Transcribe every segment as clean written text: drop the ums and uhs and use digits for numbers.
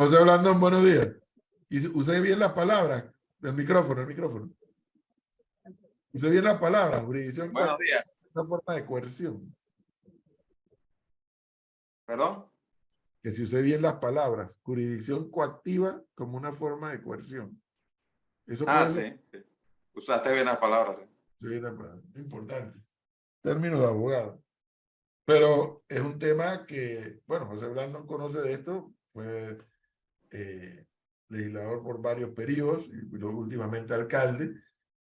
José Blandón, buenos días. Y use bien las palabras del micrófono, el micrófono. Use bien las palabras, jurisdicción Buenos días. una forma de coerción. ¿Perdón? Que si use bien las palabras, jurisdicción coactiva como una forma de coerción. Eso puede ser. Sí. Usaste bien las palabras. Sí, una palabra importante. Término de abogado. Pero es un tema que, bueno, José Blandón conoce de esto, fue legislador por varios periodos y luego últimamente alcalde.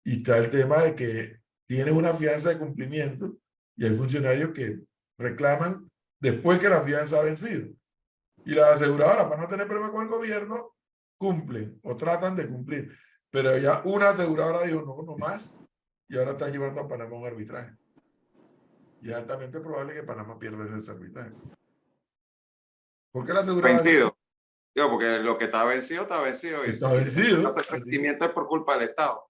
Y está el tema de que tiene una fianza de cumplimiento y hay funcionarios que reclaman después que la fianza ha vencido. Y las aseguradoras, para no tener problema con el gobierno, cumplen o tratan de cumplir. Pero ya una aseguradora dijo, no, no más, y ahora están llevando a Panamá a un arbitraje. Y es altamente probable que Panamá pierda ese arbitraje. ¿Por qué la aseguradora Vencido. Digo, porque lo que está vencido, está vencido. está Y vencido? el vencimiento es por culpa del Estado.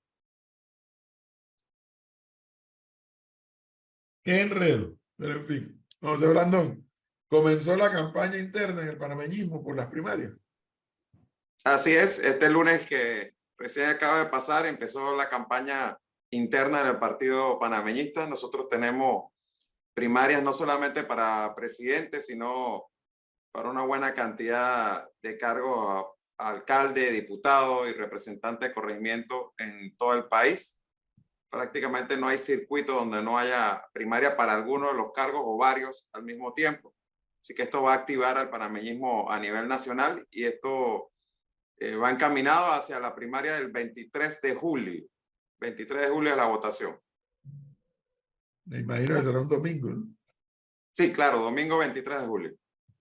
Qué enredo. Pero en fin, José Blandón, comenzó la campaña interna en el panameñismo por las primarias. Así es, este lunes que recién acaba de pasar, empezó la campaña interna en el partido panameñista. Nosotros tenemos primarias no solamente para presidente, sino para una buena cantidad de cargos a alcalde, diputado y representante de corregimiento en todo el país. Prácticamente no hay circuito donde no haya primaria para alguno de los cargos o varios al mismo tiempo. Así que esto va a activar al panameñismo a nivel nacional y esto va encaminado hacia la primaria del 23 de julio. 23 de julio es la votación. Me imagino que será un domingo, ¿no? Sí, claro, domingo 23 de julio.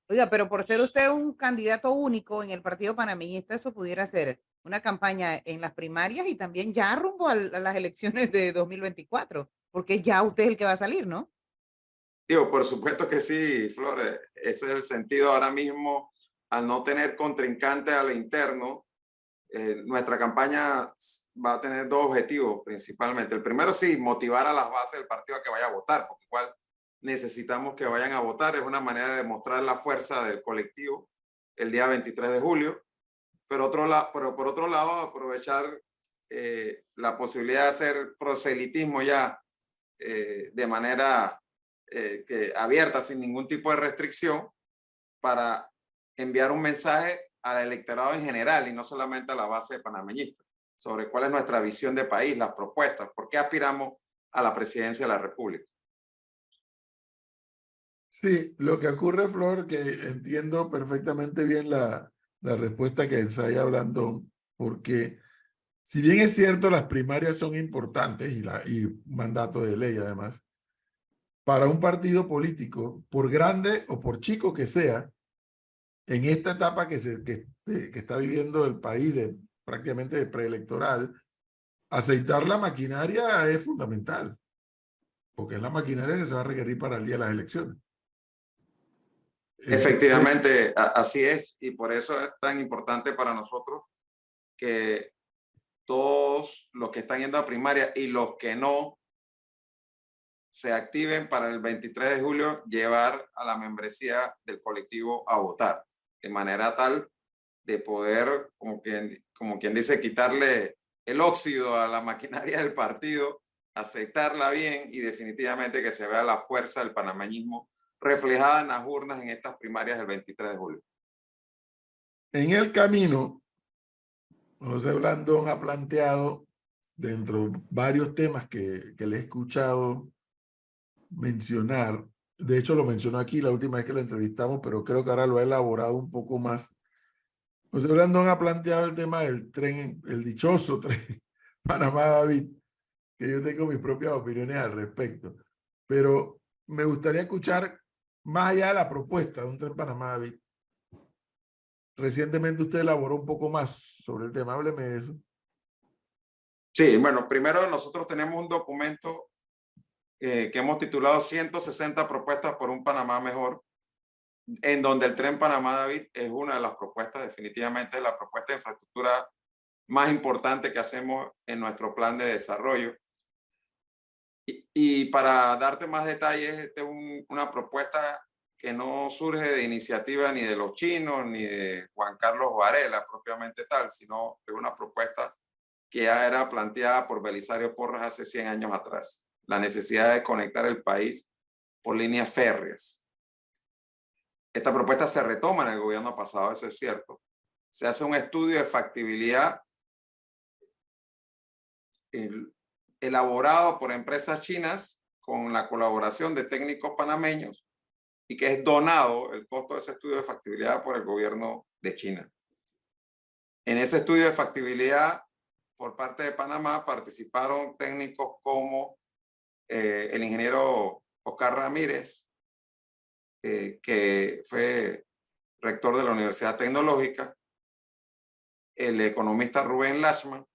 Oiga, pero por ser usted un candidato único en el partido panameñista, eso pudiera ser una campaña en las primarias y también ya rumbo a las elecciones de 2024, porque ya usted es el que va a salir, ¿no? Digo, por supuesto que sí, Flores. Ese es el sentido ahora mismo, al no tener contrincante a lo interno. Nuestra campaña va a tener dos objetivos principalmente. El primero, sí, motivar a las bases del partido a que vaya a votar, porque igual necesitamos que vayan a votar. Es una manera de demostrar la fuerza del colectivo el día 23 de julio. Pero por otro lado, aprovechar la posibilidad de hacer proselitismo ya de manera abierta, sin ningún tipo de restricción, para enviar un mensaje al electorado en general y no solamente a la base de panameñistas, sobre cuál es nuestra visión de país, las propuestas, por qué aspiramos a la presidencia de la República. Sí, lo que ocurre, Flor, que entiendo perfectamente bien la respuesta que ensaya Blandón, porque si bien es cierto las primarias son importantes y un mandato de ley además, para un partido político, por grande o por chico que sea, en esta etapa que está viviendo el país prácticamente de preelectoral, aceitar la maquinaria es fundamental, porque es la maquinaria que se va a requerir para el día de las elecciones. Efectivamente, así es, y por eso es tan importante para nosotros que todos los que están yendo a primaria y los que no se activen para el 23 de julio, llevar a la membresía del colectivo a votar, de manera tal de poder, como quien dice, quitarle el óxido a la maquinaria del partido, aceptarla bien y definitivamente que se vea la fuerza del panameñismo reflejada en las urnas en estas primarias del 23 de julio. En el camino, José Blandón ha planteado, dentro de varios temas que le he escuchado mencionar, de hecho lo mencionó aquí la última vez que lo entrevistamos, pero creo que ahora lo ha elaborado un poco más. José Blandón ha planteado el tema del tren, el dichoso tren Panamá-David, que yo tengo mis propias opiniones al respecto, pero me gustaría escuchar más allá de la propuesta de un tren Panamá-David. Recientemente usted elaboró un poco más sobre el tema, hábleme de eso. Sí, bueno, primero nosotros tenemos un documento que hemos titulado 160 propuestas por un Panamá mejor, en donde el tren Panamá-David es una de las propuestas, definitivamente la propuesta de infraestructura más importante que hacemos en nuestro plan de desarrollo. Y para darte más detalles, esta es una propuesta que no surge de iniciativa ni de los chinos ni de Juan Carlos Varela propiamente tal, sino de una propuesta que ya era planteada por Belisario Porras hace 100 años atrás, la necesidad de conectar el país por líneas férreas. Esta propuesta se retoma en el gobierno pasado, eso es cierto. Se hace un estudio de factibilidad elaborado por empresas chinas con la colaboración de técnicos panameños y que es donado el costo de ese estudio de factibilidad por el gobierno de China. En ese estudio de factibilidad por parte de Panamá participaron técnicos como el ingeniero Oscar Ramírez, que fue rector de la Universidad Tecnológica, el economista Rubén Lachman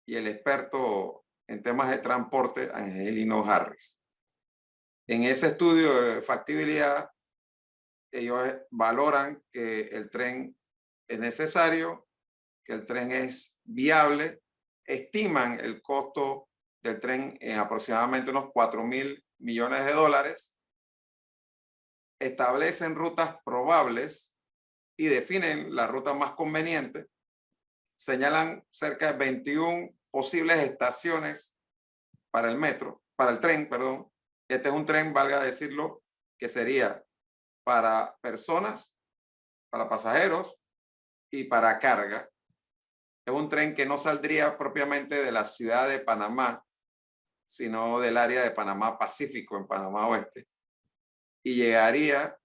y el experto en temas de transporte Angelino Harris. En ese estudio de factibilidad, ellos valoran que el tren es necesario, que el tren es viable, estiman el costo del tren en aproximadamente unos 4.000 millones de dólares, establecen rutas probables y definen la ruta más conveniente, señalan cerca de 21 posibles estaciones para el metro, para el tren, perdón. Este es un tren, valga decirlo, que sería para personas, para pasajeros y para carga. Es un tren que no saldría propiamente de la ciudad de Panamá, sino del área de Panamá Pacífico, en Panamá Oeste, y llegaría,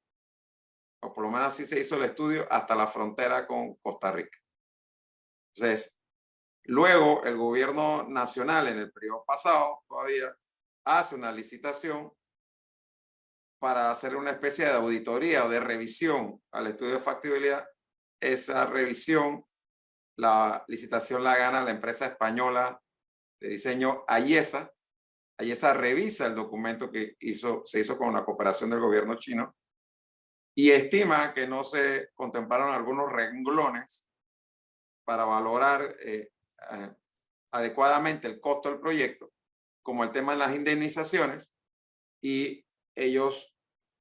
o por lo menos así se hizo el estudio, hasta la frontera con Costa Rica. Entonces, luego el gobierno nacional en el periodo pasado todavía hace una licitación para hacer una especie de auditoría o de revisión al estudio de factibilidad. Esa revisión, la licitación la gana la empresa española de diseño Ayesa. Ayesa revisa el documento que se hizo con la cooperación del gobierno chino y estima que no se contemplaron algunos renglones para valorar adecuadamente el costo del proyecto, como el tema de las indemnizaciones, y ellos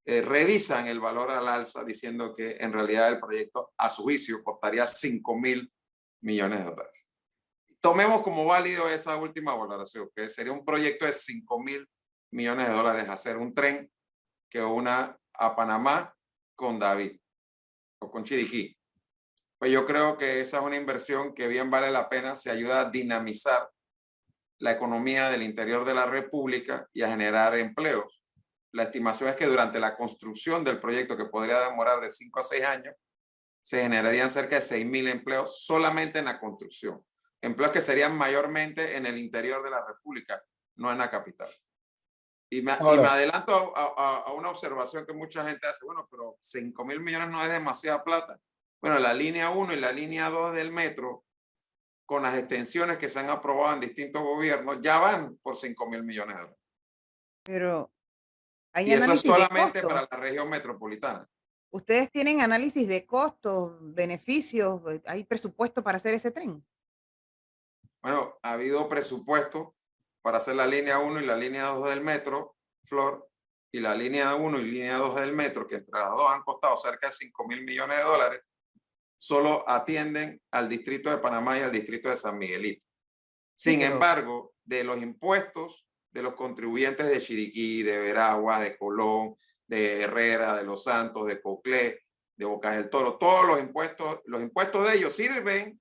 revisan el valor al alza diciendo que en realidad el proyecto a su juicio costaría 5.000 millones de dólares. Tomemos como válido esa última valoración, que sería un proyecto de 5.000 millones de dólares hacer un tren que una a Panamá con David o con Chiriquí. Pues yo creo que esa es una inversión que bien vale la pena, se ayuda a dinamizar la economía del interior de la República y a generar empleos. La estimación es que durante la construcción del proyecto, que podría demorar de 5 a 6 años, se generarían cerca de 6.000 empleos solamente en la construcción. Empleos que serían mayormente en el interior de la República, no en la capital. Y me adelanto a una observación que mucha gente hace, bueno, pero 5.000 millones no es demasiada plata. Bueno, la línea 1 y la línea 2 del metro, con las extensiones que se han aprobado en distintos gobiernos, ya van por 5.000 millones de dólares. Pero hay Y eso es análisis de solamente costo. para la región metropolitana. Ustedes tienen análisis de costos, beneficios, ¿hay presupuesto para hacer ese tren? Bueno, ha habido presupuesto para hacer la línea 1 y la línea 2 del metro, Flor, y la línea 1 y línea 2 del metro, que entre las dos han costado cerca de 5.000 millones de dólares, solo atienden al distrito de Panamá y al distrito de San Miguelito. Sin embargo, de los impuestos de los contribuyentes de Chiriquí, de Veraguas, de Colón, de Herrera, de Los Santos, de Coclé, de Bocas del Toro, todos los impuestos de ellos sirven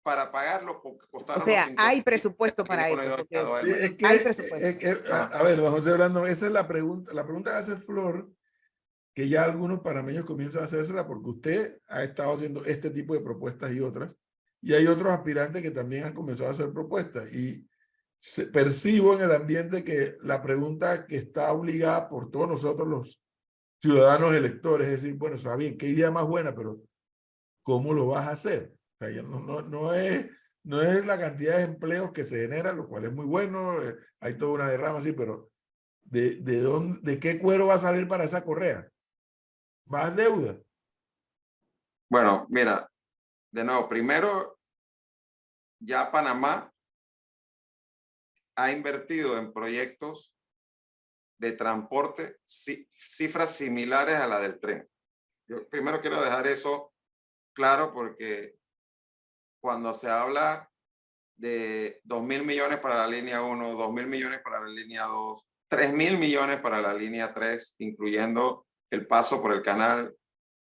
para pagarlo porque costaron. O sea, hay presupuesto para eso. Sí, hay presupuesto. A ver, don José Orlando, esa es la pregunta. La pregunta que hace Flor, que ya algunos panameños comienzan a hacérsela porque usted ha estado haciendo este tipo de propuestas y otras, y hay otros aspirantes que también han comenzado a hacer propuestas. Y percibo en el ambiente que la pregunta que está obligada por todos nosotros los ciudadanos electores es decir, bueno, está bien, qué idea más buena, pero ¿cómo lo vas a hacer? O sea, no es la cantidad de empleos que se genera, lo cual es muy bueno, hay toda una derrama así, pero ¿de qué cuero va a salir para esa correa? ¿Más deuda? Bueno, mira, de nuevo, primero, ya Panamá ha invertido en proyectos de transporte, cifras similares a la del tren. Yo primero quiero dejar eso claro porque cuando se habla de 2.000 millones para la línea 1, 2.000 millones para la línea 2, 3.000 millones para la línea 3, incluyendo el paso por el canal,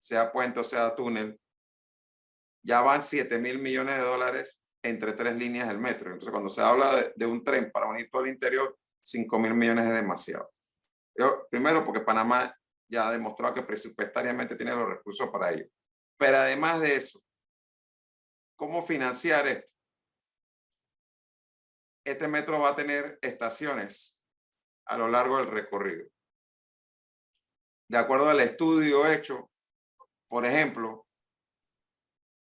sea puente o sea túnel, ya van 7.000 millones de dólares entre 3 líneas del metro. Entonces, cuando se habla de un tren para unir todo el interior, 5.000 millones es demasiado. Primero, porque Panamá ya ha demostrado que presupuestariamente tiene los recursos para ello. Pero además de eso, ¿cómo financiar esto? Este metro va a tener estaciones a lo largo del recorrido. De acuerdo al estudio hecho, por ejemplo,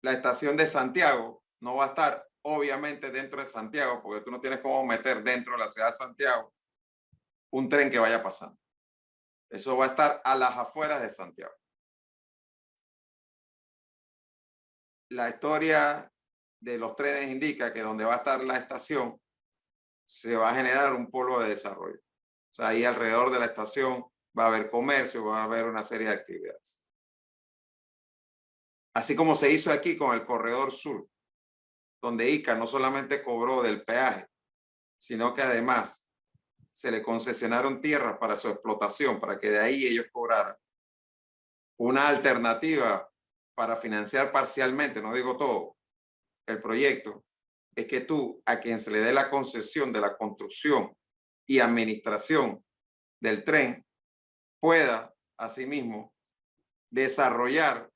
la estación de Santiago no va a estar obviamente dentro de Santiago, porque tú no tienes cómo meter dentro de la ciudad de Santiago un tren que vaya pasando. Eso va a estar a las afueras de Santiago. La historia de los trenes indica que donde va a estar la estación se va a generar un polo de desarrollo. O sea, ahí alrededor de la estación va a haber comercio, va a haber una serie de actividades. Así como se hizo aquí con el Corredor Sur, donde ICA no solamente cobró del peaje, sino que además se le concesionaron tierras para su explotación, para que de ahí ellos cobraran. Una alternativa para financiar parcialmente, no digo todo, el proyecto, es que tú, a quien se le dé la concesión de la construcción y administración del tren, pueda asimismo desarrollar,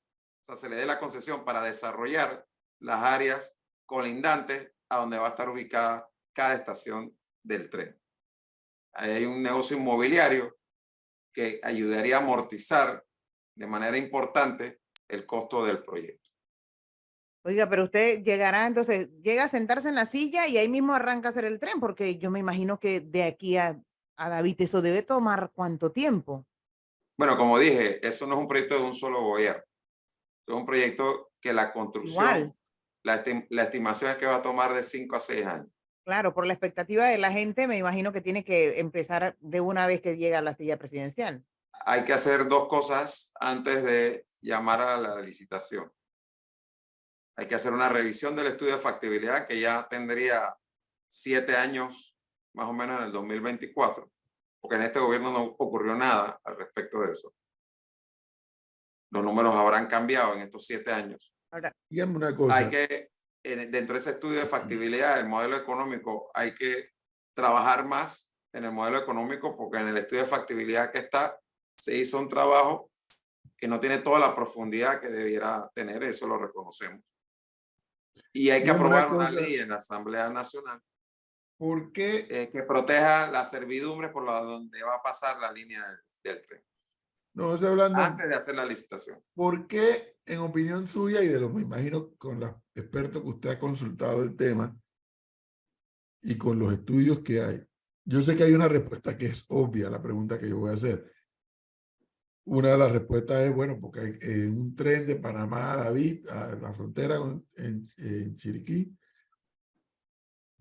o sea, se le dé la concesión para desarrollar las áreas colindantes a donde va a estar ubicada cada estación del tren. Ahí hay un negocio inmobiliario que ayudaría a amortizar de manera importante el costo del proyecto. Oiga, pero usted llegará, entonces, llega a sentarse en la silla y ahí mismo arranca a hacer el tren, porque yo me imagino que de aquí a David eso debe tomar ¿cuánto tiempo? Bueno, como dije, eso no es un proyecto de un solo gobierno. Es un proyecto que la construcción, Igual, la estimación es que va a tomar de 5 a 6 años. claro, por la expectativa de la gente, me imagino que tiene que empezar de una vez que llega a la silla presidencial. Hay que hacer dos cosas antes de llamar a la licitación. Hay que hacer una revisión del estudio de factibilidad que ya tendría 7 años, más o menos en el 2024, porque en este gobierno no ocurrió nada al respecto de eso. Los números habrán cambiado en estos 7 años. Ahora, Dígame una cosa. Hay que, dentro de ese estudio de factibilidad, el modelo económico, hay que trabajar más en el modelo económico porque en el estudio de factibilidad que está, se hizo un trabajo que no tiene toda la profundidad que debiera tener, eso lo reconocemos. Y hay que Dígame una aprobar una cosa. ley en la Asamblea Nacional ¿Por qué? que proteja las servidumbres por la donde va a pasar la línea del tren, No, estoy hablando. antes de hacer la licitación. ¿Por qué, en opinión suya y de lo me imagino con los expertos que usted ha consultado el tema y con los estudios que hay? Yo sé que hay una respuesta que es obvia a la pregunta que yo voy a hacer. Una de las respuestas es, bueno, porque hay un tren de Panamá a David, a la frontera en Chiriquí,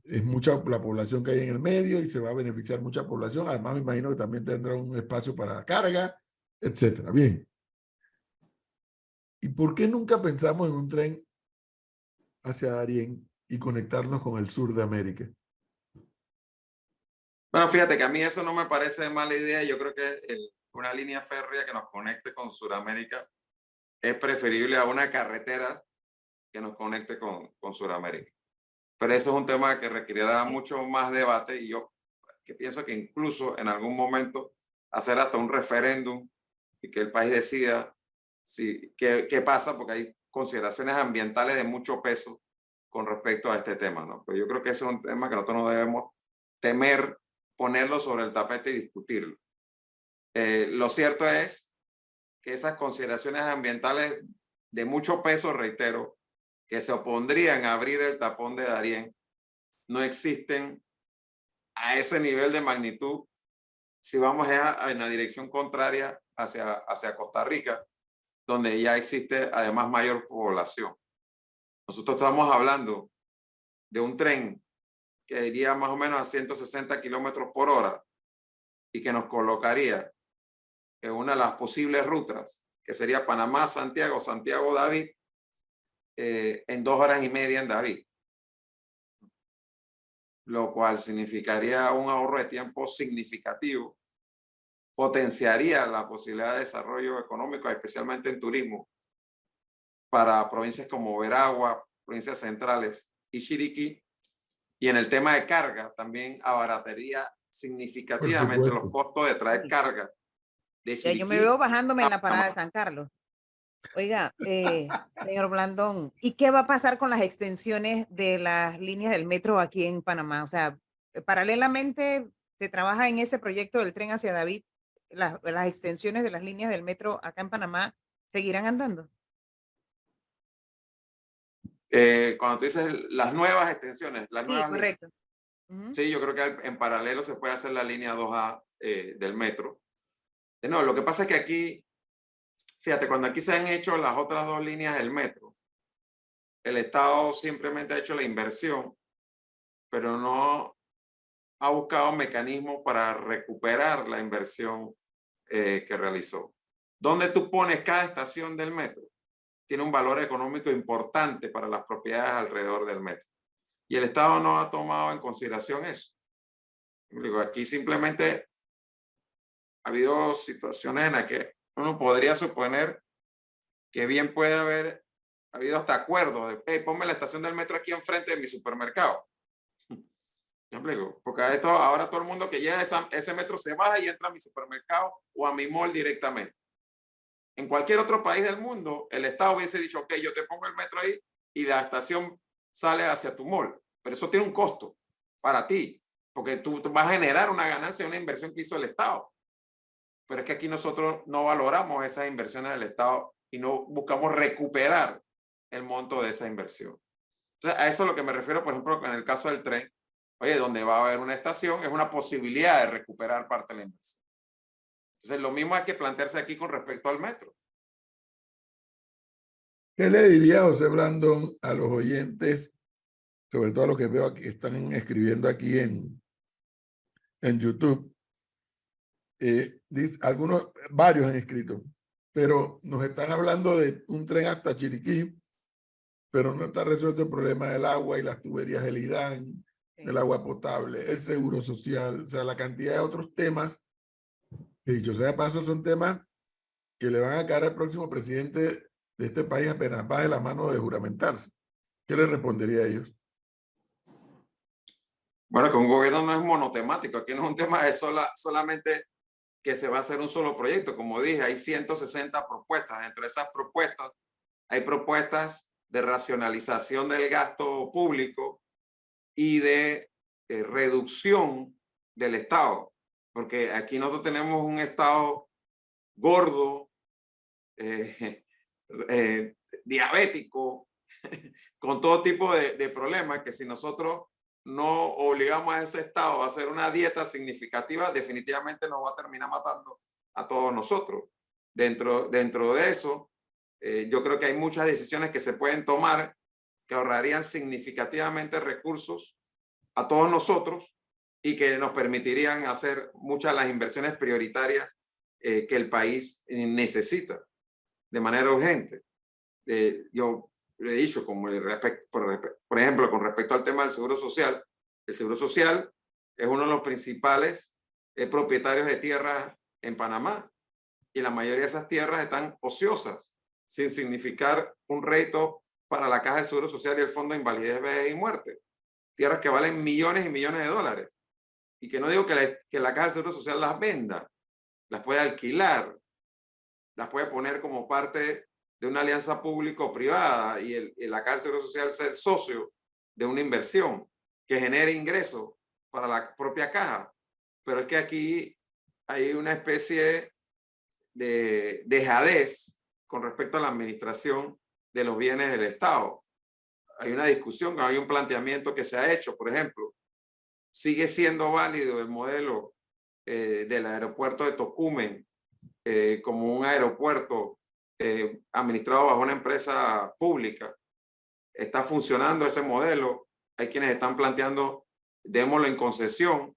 es mucha la población que hay en el medio y se va a beneficiar mucha población. Además, me imagino que también tendrá un espacio para carga, etcétera. Bien. ¿Y por qué nunca pensamos en un tren hacia Darién y conectarnos con el sur de América? Bueno, fíjate que a mí eso no me parece mala idea. Yo creo que una línea férrea que nos conecte con Sudamérica es preferible a una carretera que nos conecte con Sudamérica. Pero eso es un tema que requerirá mucho más debate y yo que pienso que incluso en algún momento hacer hasta un referéndum y que el país decida qué pasa, porque hay consideraciones ambientales de mucho peso con respecto a este tema, ¿no? Pero yo creo que ese es un tema que nosotros no debemos temer ponerlo sobre el tapete y discutirlo. Lo cierto es que esas consideraciones ambientales de mucho peso, reitero, que se opondrían a abrir el tapón de Darién, no existen a ese nivel de magnitud si vamos en la dirección contraria hacia Costa Rica, donde ya existe además mayor población. Nosotros estamos hablando de un tren que iría más o menos a 160 kilómetros por hora y que nos colocaría en una de las posibles rutas, que sería Panamá-Santiago, Santiago-David, en 2 horas y media en David, lo cual significaría un ahorro de tiempo significativo, potenciaría la posibilidad de desarrollo económico, especialmente en turismo, para provincias como Veragua, provincias centrales y Chiriquí, y en el tema de carga también abarataría Por significativamente los supuesto. costos de traer Sí. carga de Ya yo me Chiriquí veo bajándome en la a parada de Panamá. San Carlos. Oiga, señor Blandón, ¿y qué va a pasar con las extensiones de las líneas del metro aquí en Panamá? O sea, paralelamente se trabaja en ese proyecto del tren hacia David, las extensiones de las líneas del metro acá en Panamá seguirán andando. Cuando tú dices las nuevas extensiones, las Sí, nuevas líneas. correcto. Ujú. Sí, yo creo que en paralelo se puede hacer la línea 2A del metro. No, lo que pasa es que aquí, fíjate, cuando aquí se han hecho las otras 2 líneas del metro, el Estado simplemente ha hecho la inversión, pero no ha buscado mecanismos para recuperar la inversión que realizó. ¿Dónde tú pones cada estación del metro? Tiene un valor económico importante para las propiedades alrededor del metro. Y el Estado no ha tomado en consideración eso. Digo, aquí simplemente ha habido situaciones en las que uno podría suponer que bien puede haber habido hasta acuerdos de, hey, ponme la estación del metro aquí enfrente de mi supermercado. ¿Me explico? Porque a esto, ahora todo el mundo que llega a ese metro se baja y entra a mi supermercado o a mi mall directamente. En cualquier otro país del mundo, el Estado hubiese dicho, ok, yo te pongo el metro ahí y la estación sale hacia tu mall. Pero eso tiene un costo para ti, porque tú vas a generar una ganancia de una inversión que hizo el Estado. Pero es que aquí nosotros no valoramos esas inversiones del Estado y no buscamos recuperar el monto de esa inversión. Entonces, a eso es lo que me refiero, por ejemplo, en el caso del tren. Oye, donde va a haber una estación, es una posibilidad de recuperar parte de la inversión. Entonces, lo mismo hay que plantearse aquí con respecto al metro. ¿Qué le diría José Blandón a los oyentes, sobre todo a los que veo aquí, que están escribiendo aquí en YouTube? Varios han escrito, pero nos están hablando de un tren hasta Chiriquí, pero no está resuelto el problema del agua y las tuberías del IDAN, del agua potable, el seguro social, o sea, la cantidad de otros temas, que dicho sea de paso, son temas que le van a caer al próximo presidente de este país apenas baje la mano de juramentarse. ¿Qué le respondería a ellos? Bueno, que un gobierno no es monotemático, aquí no es un tema de solamente que se va a hacer un solo proyecto. Como dije, hay 160 propuestas. Entre esas propuestas hay propuestas de racionalización del gasto público y de reducción del Estado, porque aquí nosotros tenemos un Estado gordo, diabético, con todo tipo de problemas, que si nosotros no obligamos a ese Estado a hacer una dieta significativa, definitivamente nos va a terminar matando a todos nosotros. Dentro de eso, yo creo que hay muchas decisiones que se pueden tomar que ahorrarían significativamente recursos a todos nosotros y que nos permitirían hacer muchas de las inversiones prioritarias que el país necesita de manera urgente. Yo le he dicho, como por ejemplo, con respecto al tema del seguro social, el seguro social es uno de los principales propietarios de tierras en Panamá y la mayoría de esas tierras están ociosas, sin significar un rédito para la Caja del Seguro Social y el Fondo de Invalidez, Vejez y Muerte. Tierras que valen millones y millones de dólares. Y que no digo que la Caja del Seguro Social las venda, las puede alquilar, las puede poner como parte de una alianza público-privada y la Caja del Seguro Social ser socio de una inversión que genere ingresos para la propia caja. Pero es que aquí hay una especie de dejadez con respecto a la administración de los bienes del Estado. Hay una discusión, hay un planteamiento que se ha hecho, por ejemplo, sigue siendo válido el modelo del aeropuerto de Tocumen como un aeropuerto administrado bajo una empresa pública. Está funcionando ese modelo. Hay quienes están planteando, démoslo en concesión,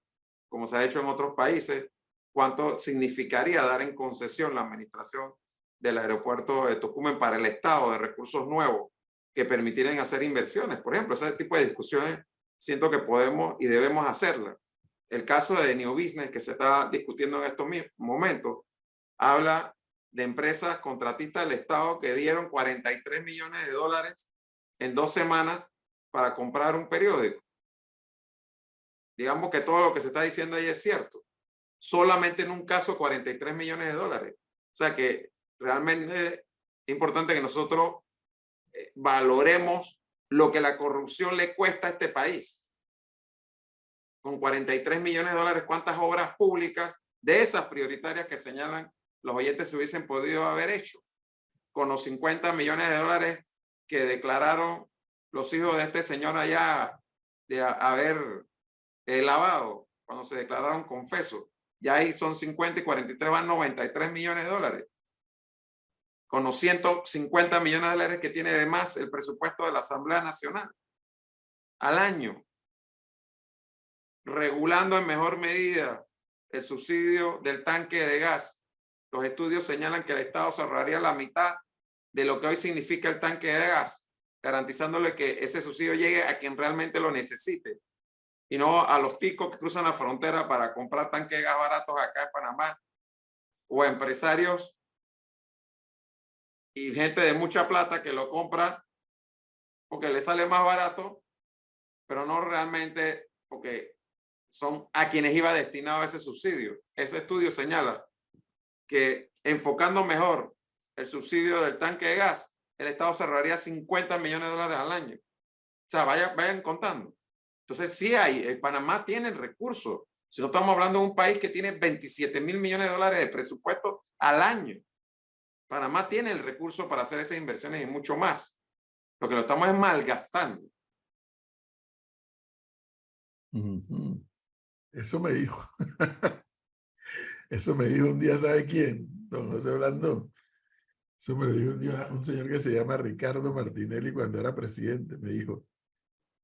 como se ha hecho en otros países, cuánto significaría dar en concesión la administración del aeropuerto de Tocumen para el Estado de recursos nuevos que permitieran hacer inversiones. Por ejemplo, ese tipo de discusiones siento que podemos y debemos hacerlas. El caso de New Business que se está discutiendo en estos momentos habla de empresas contratistas del Estado que dieron 43 millones de dólares en 2 semanas para comprar un periódico. Digamos que todo lo que se está diciendo ahí es cierto. Solamente en un caso 43 millones de dólares. O sea que realmente es importante que nosotros valoremos lo que la corrupción le cuesta a este país. Con 43 millones de dólares, ¿cuántas obras públicas de esas prioritarias que señalan los oyentes se hubiesen podido haber hecho? Con los 50 millones de dólares que declararon los hijos de este señor allá de haber lavado cuando se declararon confesos. Ya ahí son 50 y 43, van 93 millones de dólares. Con los 150 millones de dólares que tiene de más el presupuesto de la Asamblea Nacional al año. Regulando en mejor medida el subsidio del tanque de gas. Los estudios señalan que el Estado se ahorraría la mitad de lo que hoy significa el tanque de gas, garantizándole que ese subsidio llegue a quien realmente lo necesite y no a los ticos que cruzan la frontera para comprar tanques de gas baratos acá en Panamá, o a empresarios y gente de mucha plata que lo compra porque le sale más barato, pero no realmente porque son a quienes iba destinado ese subsidio. Ese estudio señala que enfocando mejor el subsidio del tanque de gas, el Estado cerraría 50 millones de dólares al año. O sea, vayan contando. Entonces, sí hay, Panamá tiene el recurso. Si no estamos hablando de un país que tiene 27 mil millones de dólares de presupuesto al año. Panamá tiene el recurso para hacer esas inversiones y mucho más. Lo que lo estamos es malgastando. Eso me dijo. Eso me dijo un día, ¿sabe quién? Don José Blandón. Eso me lo dijo un día un señor que se llama Ricardo Martinelli cuando era presidente. Me dijo,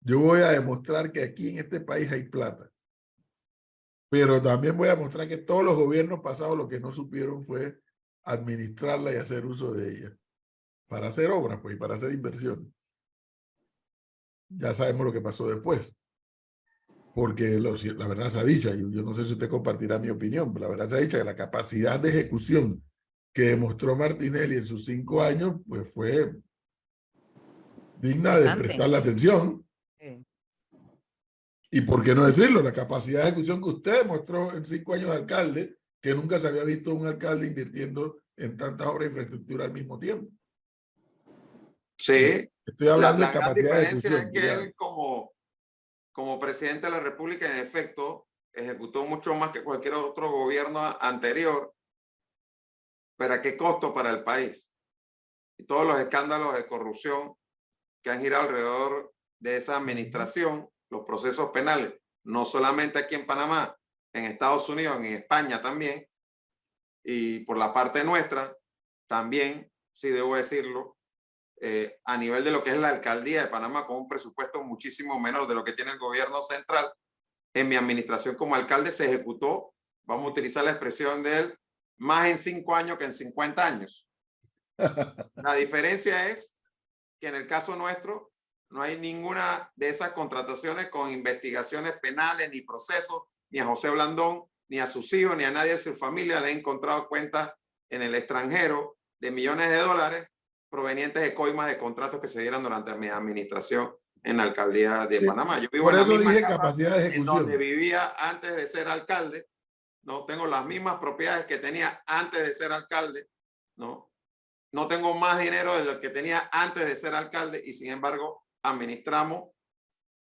yo voy a demostrar que aquí en este país hay plata, pero también voy a mostrar que todos los gobiernos pasados lo que no supieron fue administrarla y hacer uso de ella para hacer obras, pues, y para hacer inversión. Ya sabemos lo que pasó después. Porque la verdad se ha dicho, yo no sé si usted compartirá mi opinión, pero la verdad se ha dicho que la capacidad de ejecución que demostró Martinelli en sus 5 años, pues fue digna de prestarle atención. Y por qué no decirlo, la capacidad de ejecución que usted demostró en 5 años de alcalde, que nunca se había visto un alcalde invirtiendo en tantas obras de infraestructura al mismo tiempo. Sí. Estoy hablando la de gran capacidad de diferencia ejecución. es que él como presidente de la República, en efecto, ejecutó mucho más que cualquier otro gobierno anterior. ¿Pero a qué costo para el país? Y todos los escándalos de corrupción que han girado alrededor de esa administración, los procesos penales, no solamente aquí en Panamá, en Estados Unidos, en España también, y por la parte nuestra, también, sí debo decirlo, a nivel de lo que es la alcaldía de Panamá, con un presupuesto muchísimo menor de lo que tiene el gobierno central, en mi administración como alcalde se ejecutó, vamos a utilizar la expresión de él, más en 5 años que en 50 años. La diferencia es que en el caso nuestro no hay ninguna de esas contrataciones con investigaciones penales ni procesos, ni a José Blandón, ni a sus hijos, ni a nadie de su familia le he encontrado cuentas en el extranjero de millones de dólares provenientes de coimas de contratos que se dieran durante mi administración en la alcaldía de Panamá. Yo vivo Por en la eso misma dije casa capacidad de ejecución. en donde vivía antes de ser alcalde, ¿no? Tengo las mismas propiedades que tenía antes de ser alcalde, ¿no? No tengo más dinero de lo que tenía antes de ser alcalde y sin embargo administramos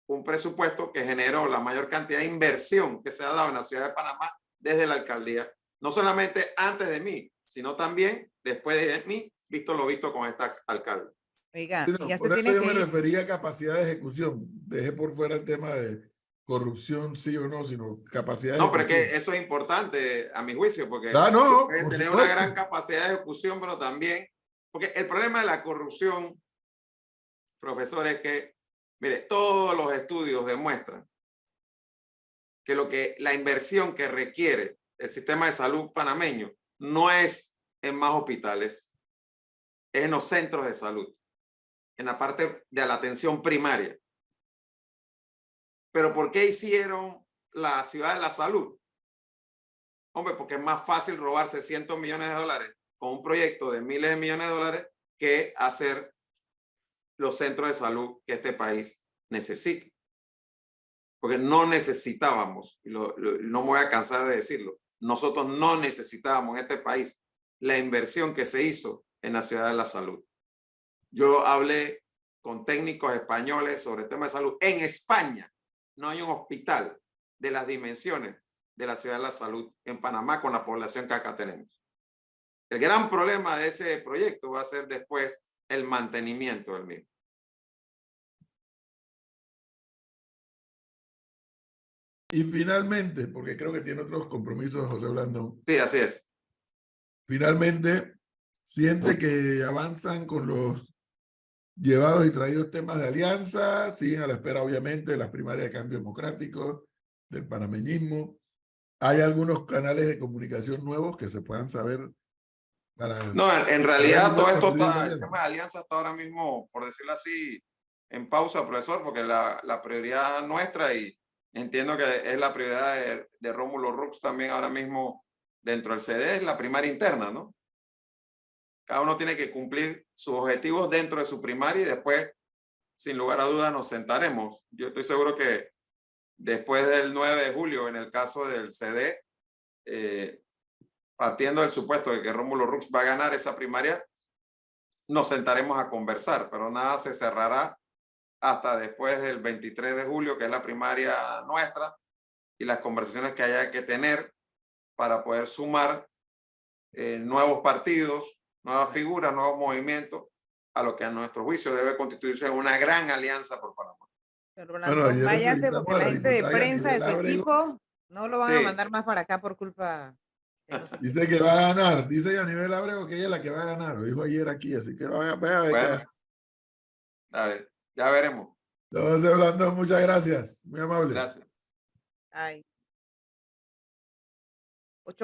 un presupuesto que generó la mayor cantidad de inversión que se ha dado en la ciudad de Panamá desde la alcaldía, no solamente antes de mí, sino también después de mí, visto lo visto con esta alcalde. Oiga, Sí, no, ya se por eso tiene yo que me ir. refería a capacidad de ejecución. Dejé por fuera el tema de corrupción, sí o no, sino capacidad de No, pero es ejecución. que eso es importante a mi juicio, porque Ah, no, puede por tener una supuesto. gran capacidad de ejecución, pero también, porque el problema de la corrupción, profesor, es que, mire, todos los estudios demuestran que la inversión que requiere el sistema de salud panameño no es en más hospitales, es en los centros de salud, en la parte de la atención primaria. Pero ¿por qué hicieron la ciudad de la salud? Hombre, porque es más fácil robarse $100 millones con un proyecto de miles de millones de dólares que hacer los centros de salud que este país necesita. Porque no necesitábamos, y no me voy a cansar de decirlo, nosotros no necesitábamos en este país la inversión que se hizo en la ciudad de la salud. Yo hablé con técnicos españoles sobre el tema de salud. En España no hay un hospital de las dimensiones de la ciudad de la salud en Panamá con la población que acá tenemos. El gran problema de ese proyecto va a ser después el mantenimiento del mismo. Y finalmente, porque creo que tiene otros compromisos, José Blandón. Sí, así es. Finalmente, siente que avanzan con los llevados y traídos temas de alianza, siguen a la espera, obviamente, de las primarias de cambio democrático, del panameñismo. ¿Hay algunos canales de comunicación nuevos que se puedan saber? No, en realidad todo esto está, el tema de alianza está ahora mismo, por decirlo así, en pausa, profesor, porque la prioridad nuestra, y entiendo que es la prioridad de Rómulo Rux también ahora mismo dentro del CD, es la primaria interna, ¿no? Cada uno tiene que cumplir sus objetivos dentro de su primaria y después, sin lugar a dudas, nos sentaremos. Yo estoy seguro que después del 9 de julio, en el caso del CD, partiendo del supuesto de que Rómulo Rux va a ganar esa primaria, nos sentaremos a conversar, pero nada se cerrará hasta después del 23 de julio, que es la primaria nuestra, y las conversaciones que haya que tener para poder sumar nuevos partidos, nuevas figuras, nuevos movimientos, a lo que a nuestro juicio debe constituirse una gran alianza por Panamá. Pero Blandón, váyase porque la gente de prensa de su equipo no lo van a mandar más para acá por culpa de nosotros. Dice que va a ganar, dice Yanivel Ábrego que ella es la que va a ganar, lo dijo ayer aquí, así que vaya a ver qué hace. A ver, ya veremos. Entonces, Blandón, muchas gracias, muy amable. Gracias. Ay.